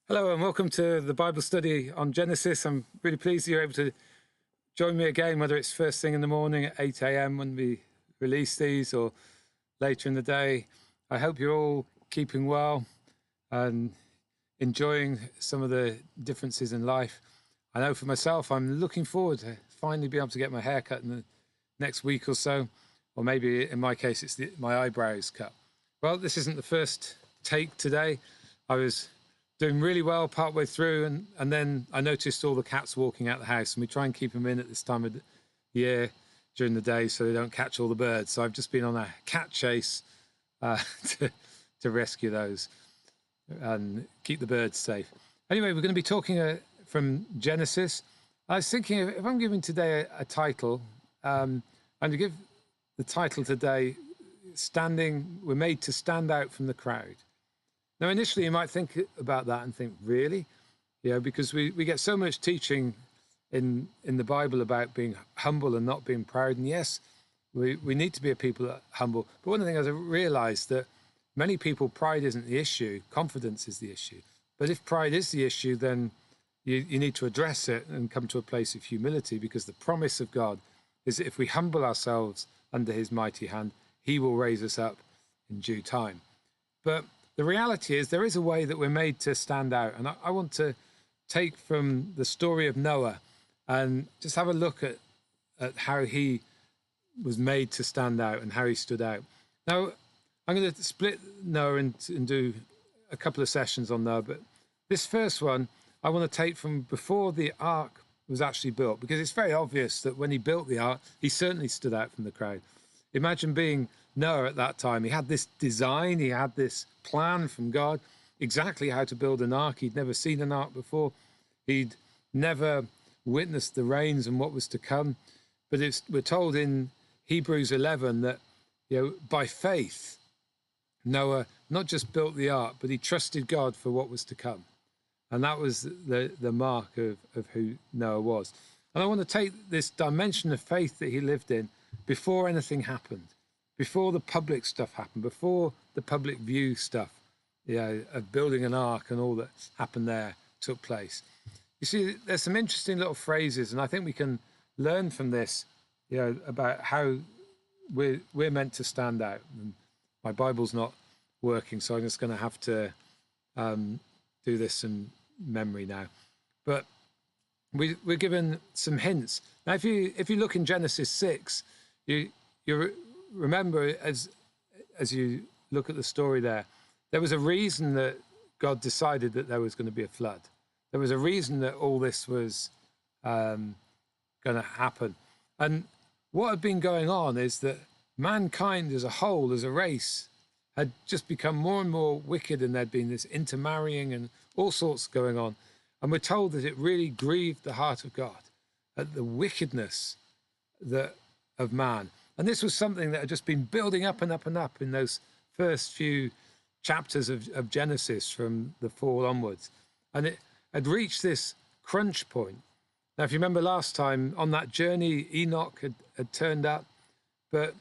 Hello and welcome to the Bible study on Genesis. I'm really pleased that you're able to join me again, whether it's first thing in the morning at 8 a.m. when we release these or later in the day. I hope you're all keeping well and enjoying some of the differences in life. I know for myself, I'm looking forward to finally be able to get my hair cut in the next week or so, or maybe in my case, it's my eyebrows cut. Well, this isn't the first take today. I was doing really well partway through, and then I noticed all the cats walking out the house, and we try and keep them in at this time of the year during the day so they don't catch all the birds. So I've just been on a cat chase to rescue those and keep the birds safe. Anyway, we're going to be talking from Genesis. I was thinking, if I'm giving today a title, I'm going to give the title today, We're Made to Stand Out from the Crowd. Now, initially, you might think about that and think, really? Because we get so much teaching in the Bible about being humble and not being proud. And yes, we need to be a people that are humble. But one of the things I realized that many people, pride isn't the issue, confidence is the issue. But if pride is the issue, then you need to address it and come to a place of humility, because the promise of God is that if we humble ourselves under his mighty hand, he will raise us up in due time. But the reality is there is a way that we're made to stand out. And I want to take from the story of Noah and just have a look at how he was made to stand out and how he stood out. Now, I'm going to split Noah and do a couple of sessions on Noah. But this first one, I want to take from before the ark was actually built, because it's very obvious that when he built the ark, he certainly stood out from the crowd. Imagine being Noah at that time. He had this design, he had this plan from God, exactly how to build an ark. He'd never seen an ark before. He'd never witnessed the rains and what was to come. But we're told in Hebrews 11 that, by faith, Noah not just built the ark, but he trusted God for what was to come. And that was the mark of who Noah was. And I want to take this dimension of faith that he lived in before anything happened, before the public stuff happened, before the public view stuff, of building an ark and all that happened there took place. You see, there's some interesting little phrases, and I think we can learn from this, about how we're meant to stand out. And my Bible's not working, so I'm just going to have to do this in memory now. But we're given some hints. Now, if you look in Genesis 6, you remember as you look at the story there was a reason that God decided that there was going to be a flood. There was a reason that all this was going to happen. And what had been going on is that mankind as a whole, as a race, had just become more and more wicked, and there'd been this intermarrying and all sorts going on. And we're told that it really grieved the heart of God at the wickedness of man. And this was something that had just been building up and up and up in those first few chapters of Genesis from the fall onwards. And it had reached this crunch point. Now, if you remember last time on that journey, Enoch had turned up, but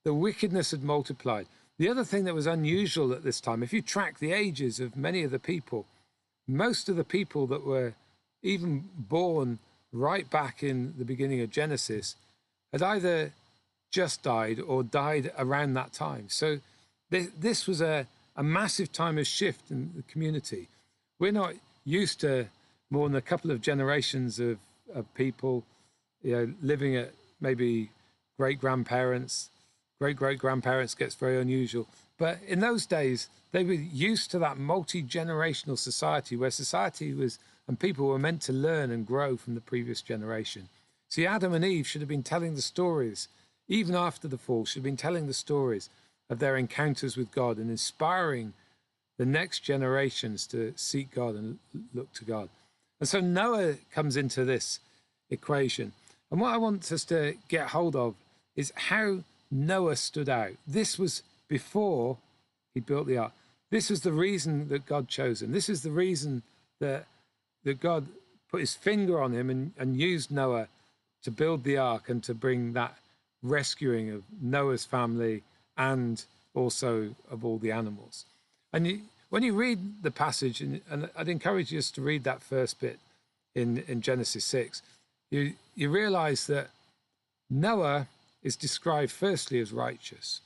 the wickedness had multiplied. The other thing that was unusual at this time, if you track the ages of many of the people, most of the people that were even born right back in the beginning of Genesis had either just died or died around that time. So this was a massive time of shift in the community. We're not used to more than a couple of generations of people living at maybe great-grandparents. Great-great-grandparents gets very unusual. But in those days, they were used to that multi-generational society where society was, and people were meant to learn and grow from the previous generation. See, Adam and Eve should have been telling the stories, even after the fall, should have been telling the stories of their encounters with God and inspiring the next generations to seek God and look to God. And so Noah comes into this equation. And what I want us to get hold of is how Noah stood out. This was before he built the ark. This was the reason that God chose him. This is the reason that God put his finger on him and used Noah to build the ark and to bring that rescuing of Noah's family and also of all the animals. And when you read the passage, and I'd encourage you just to read that first bit in Genesis 6, you realize that Noah is described firstly as righteous.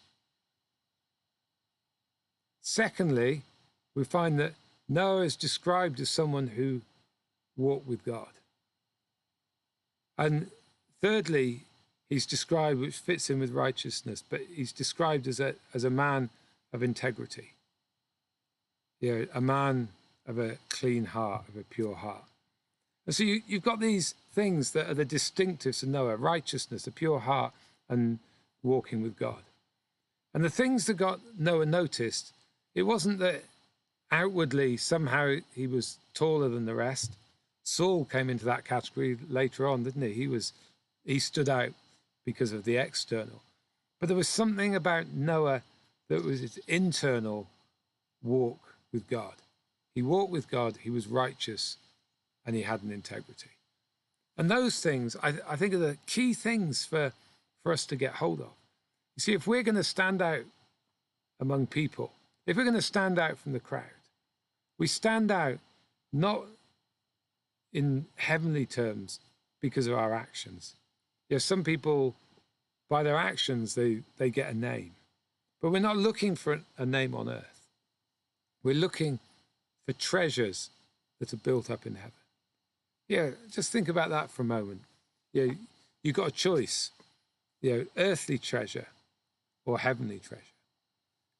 Secondly, we find that Noah is described as someone who walked with God. And thirdly, he's described, which fits in with righteousness, but he's described as a man of integrity. A man of a clean heart, of a pure heart. And so you've got these things that are the distinctives of Noah: righteousness, a pure heart, and walking with God. And the things that got Noah noticed, it wasn't that outwardly somehow he was taller than the rest. Saul came into that category later on, didn't he? He stood out because of the external. But there was something about Noah that was his internal walk with God. He walked with God, he was righteous, and he had an integrity. And those things, I think, are the key things for us to get hold of. You see, if we're going to stand out among people, if we're going to stand out from the crowd, we stand out not in heavenly terms because of our actions. Some people, by their actions, they get a name. But we're not looking for a name on earth. We're looking for treasures that are built up in heaven. Just think about that for a moment. You've got a choice, earthly treasure or heavenly treasure.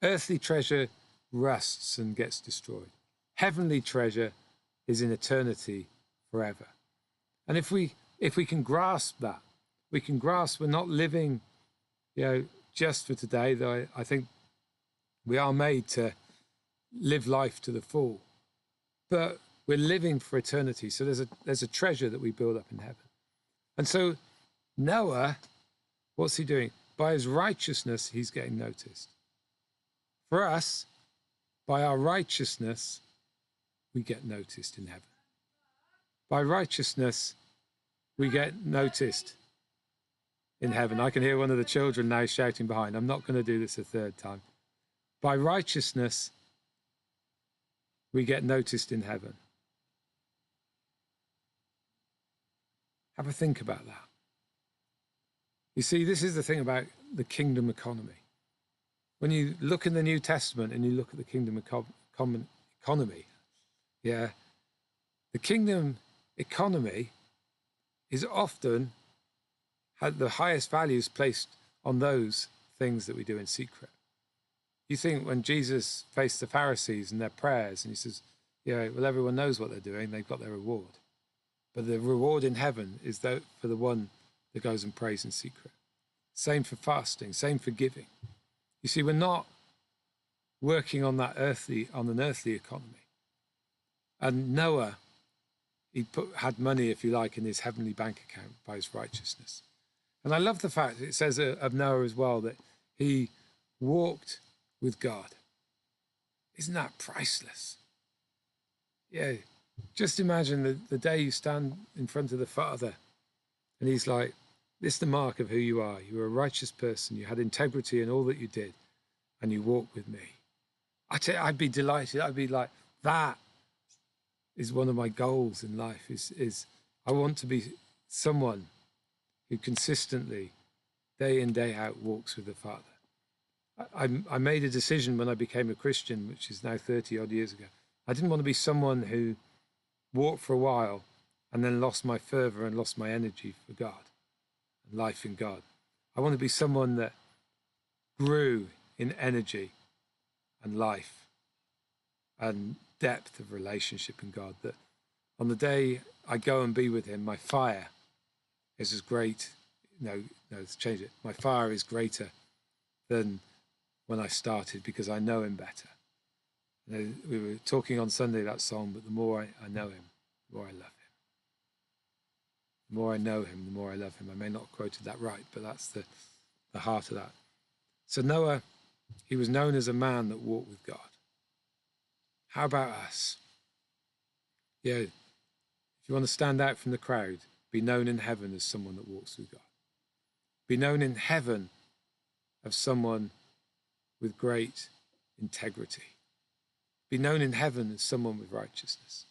Earthly treasure rusts and gets destroyed. Heavenly treasure is in eternity forever. And if we can grasp that, we can grasp we're not living, just for today, though I think we are made to live life to the full, but we're living for eternity. So there's a treasure that we build up in heaven. And so Noah, what's he doing? By his righteousness, he's getting noticed. For us, by our righteousness, we get noticed in heaven. By righteousness, we get noticed in heaven. I can hear one of the children now shouting behind. I'm not going to do this a third time. By righteousness, we get noticed in heaven. Have a think about that. You see, this is the thing about the kingdom economy. When you look in the New Testament and you look at the kingdom economy, the kingdom economy is often had the highest values placed on those things that we do in secret. You think when Jesus faced the Pharisees and their prayers, and he says, well, everyone knows what they're doing, they've got their reward. But the reward in heaven is for the one that goes and prays in secret. Same for fasting, same for giving. You see, we're not working on an earthly economy. And Noah, he had money, if you like, in his heavenly bank account by his righteousness. And I love the fact it says of Noah as well that he walked with God. Isn't that priceless? Just imagine the day you stand in front of the Father and he's like, this is the mark of who you are. You were a righteous person. You had integrity in all that you did, and you walked with me. I'd be delighted. I'd be like, that is one of my goals in life, is I want to be someone who consistently, day in, day out, walks with the Father. I made a decision when I became a Christian, which is now 30 odd years ago. I didn't want to be someone who walked for a while and then lost my fervor and lost my energy for God and life in God. I want to be someone that grew in energy and life and depth of relationship in God, that on the day I go and be with him, my fire is as great. No, let's change it. My fire is greater than when I started because I know him better. We were talking on Sunday, that song, but the more I know him, the more I love him. The more I know him, the more I love him. I may not have quoted that right, but that's the heart of that. So Noah, he was known as a man that walked with God. How about us? If you want to stand out from the crowd, be known in heaven as someone that walks with God. Be known in heaven as someone with great integrity. be known in heaven as someone with righteousness.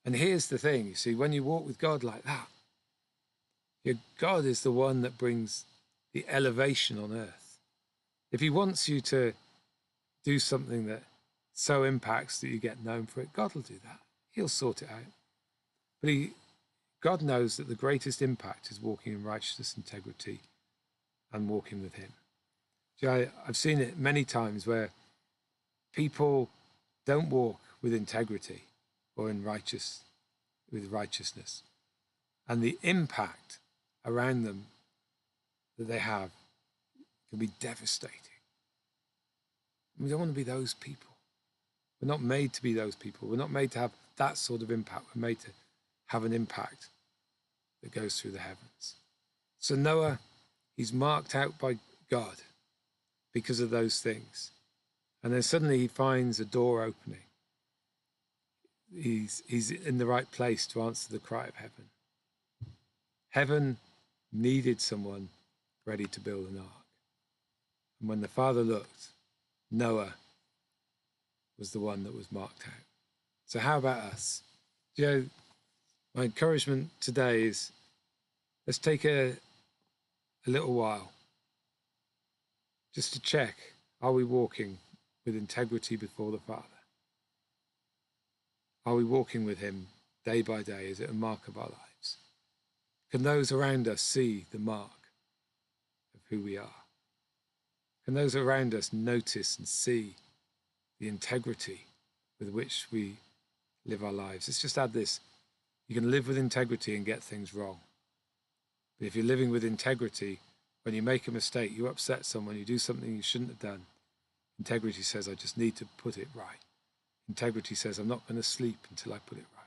And here's the thing, you see, when you walk with God like that, your God is the one that brings the elevation on earth. If he wants you to do something that so impacts that you get known for it, God will do that. He'll sort it out. But God knows that the greatest impact is walking in righteousness, integrity, and walking with him. I've seen it many times where people don't walk with integrity or with righteousness. And the impact around them that they have can be devastating. We don't want to be those people. We're not made to be those people. We're not made to have that sort of impact. We're made to have an impact that goes through the heavens. So Noah, he's marked out by God because of those things. And then suddenly he finds a door opening. He's in the right place to answer the cry of heaven. Heaven needed someone ready to build an ark. And when the Father looked, Noah was the one that was marked out. So how about us? My encouragement today is, let's take a little while just to check, are we walking with integrity before the Father? Are we walking with him day by day? Is it a mark of our lives? Can those around us see the mark of who we are? Can those around us notice and see the integrity with which we live our lives? Let's just add this. You can live with integrity and get things wrong. But if you're living with integrity, when you make a mistake, you upset someone, you do something you shouldn't have done, integrity says, I just need to put it right. Integrity says, I'm not going to sleep until I put it right.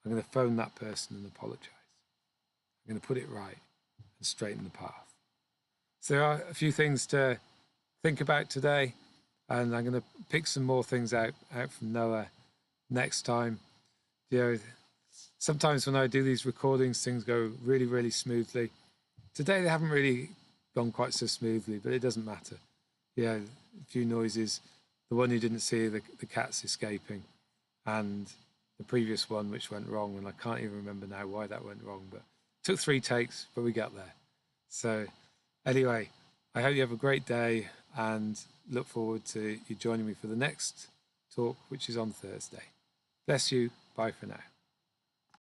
I'm going to phone that person and apologize. I'm going to put it right and straighten the path. So there are a few things to think about today, and I'm going to pick some more things out from Noah next time. Sometimes when I do these recordings, things go really, really smoothly. Today they haven't really gone quite so smoothly, but it doesn't matter. A few noises. The one you didn't see, the cat's escaping, and the previous one which went wrong, and I can't even remember now why that went wrong, but it took 3 takes, but we got there. So anyway, I hope you have a great day and look forward to you joining me for the next talk, which is on Thursday. Bless you. Bye for now.